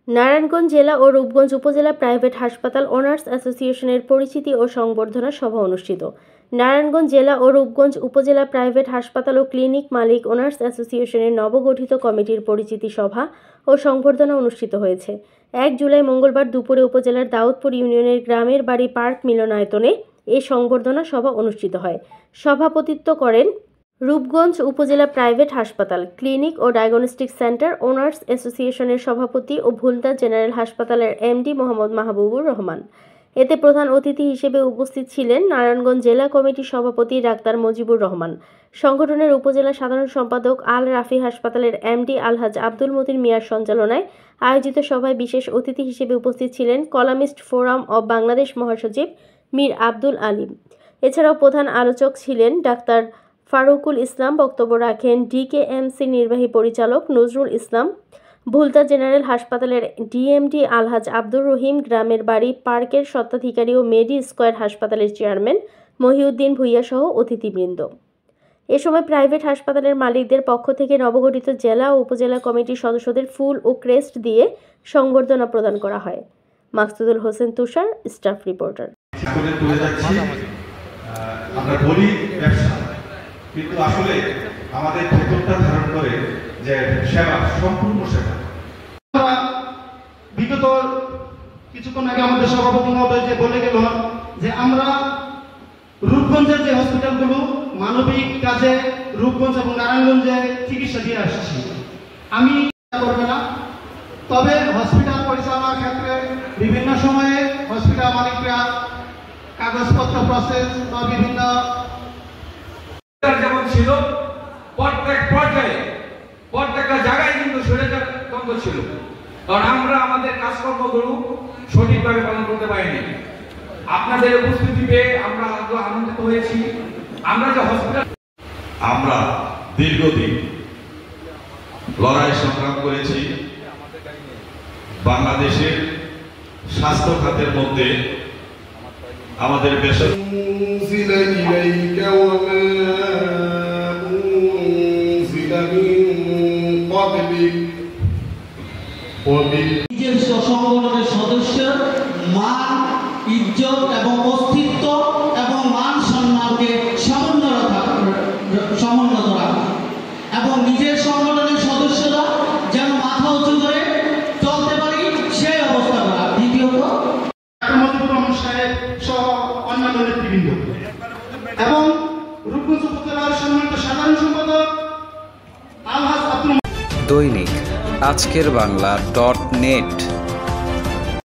নারায়ণগঞ্জ জেলা ও রূপগঞ্জ উপজেলা প্রাইভেট হাসপাতাল ওনার্স অ্যাসোসিয়েশনের পরিচিতি ও সংবর্ধনা সভা অনুষ্ঠিত। নারায়ণগঞ্জ জেলা ও রূপগঞ্জ উপজেলা প্রাইভেট হাসপাতাল ও ক্লিনিক মালিক ওনার্স অ্যাসোসিয়েশনের নবগঠিত কমিটির পরিচিতি সভা ও সংবর্ধনা অনুষ্ঠিত হয়েছে। 1 জুলাই মঙ্গলবার দুপুরে উপজেলার দাউদপুর ইউনিয়নের গ্রামের বাড়ি পার্ক মিলনায়তনে এই সংবর্ধনা সভা অনুষ্ঠিত হয়। সভাপতিত্ব করেন রূপগঞ্জ উপজেলা প্রাইভেট হাসপাতাল, ক্লিনিক ও ডায়াগনস্টিক সেন্টার ওনার্স অ্যাসোসিয়েশনের সভাপতি ও ভুলতা জেনারেল হাসপাতালের এমডি মোহাম্মদ মাহবুবুর রহমান। এতে প্রধান অতিথি হিসেবে উপস্থিত ছিলেন নারায়ণগঞ্জ জেলা কমিটির সভাপতি ডাক্তার মজিবুর রহমান, সংগঠনের উপজেলা সাধারণ সম্পাদক আল রাফি হাসপাতালের এমডি আলহাজ আব্দুল মতিন মিয়ার সঞ্চালনায় আয়োজিত সভায় বিশেষ অতিথি হিসেবে উপস্থিত ছিলেন কলামিস্ট ফোরাম অব বাংলাদেশ মহাসচিব মীর আব্দুল আলিম। এছাড়াও প্রধান আলোচক ছিলেন ডাক্তার ফারুকুল ইসলাম। বক্তব্য রাখেন ডিকেএমসি নির্বাহী পরিচালক নজরুল ইসলাম, ভুলতা জেনারেল হাসপাতালের ডিএমডি আলহাজ আব্দুর রহিম, গ্রামের বাড়ি পার্কের স্বত্বাধিকারী ও মেডি স্কয়ার হাসপাতালের চেয়ারম্যান মহিউদ্দিন ভুইয়া সহ অতিথিবৃন্দ। এ সময় প্রাইভেট হাসপাতালের মালিকদের পক্ষ থেকে নবগঠিত জেলা ও উপজেলা কমিটির সদস্যদের ফুল ও ক্রেস্ট দিয়ে সংবর্ধনা প্রদান করা হয়। মাকসুদুল হোসেন তুষার, স্টাফ রিপোর্টার। কিন্তু আসলে আমাদের ভেতরটা ধারণ করে যে সেবা, সম্পূর্ণ সেবা। বিগত কিছুক্ষণ আগে আমাদের সভাপতি মহোদয় যে বলে গেল যে আমরা রূপগঞ্জের যে হসপিটালগুলো মানবিক কাজে রূপগঞ্জ এবং নারায়ণগঞ্জে চিকিৎসা দিয়ে আসছি, আমি করবে না, তবে হসপিটাল পরিচালনার ক্ষেত্রে বিভিন্ন সময়ে হসপিটাল মালিকরা কাগজপত্র প্রসেস বা বিভিন্ন যেমন ছিল প্রত্যেক পর্যায়ে প্রত্যেকটা জায়গায় কিন্তু স্বৈরতন্ত্র ছিল, কারণ আমরা আমাদের কাজকর্মগুলো সঠিকভাবে পালন করতে পারিনি। আপনাদের উপস্থিতি পেয়ে আমরা আনন্দিত হয়েছি। আমরা যে হসপিটাল, আমরা দীর্ঘদিন লড়াই সংগ্রাম করেছি বাংলাদেশের স্বাস্থ্য খাতের মধ্যে। আমাদের নিজের সংগঠনের সদস্য মান, ইজ্জত এবং অস্তিত্ব এবং মান সম্মানকে সমুন্নত রাখা এবং নিজের সংগঠনের সদস্যরা যেন মাথা উঁচু করে চলতে পারি সেই অবস্থা করা। দ্বিতীয়ত অন্যান্য নেতৃবৃন্দ এবং রূপগঞ্জ উপজেলার সম্মানিত সাধারণ সম্পাদক আলহাজ আব্দুল। দৈনিক আজকের বাংলা .net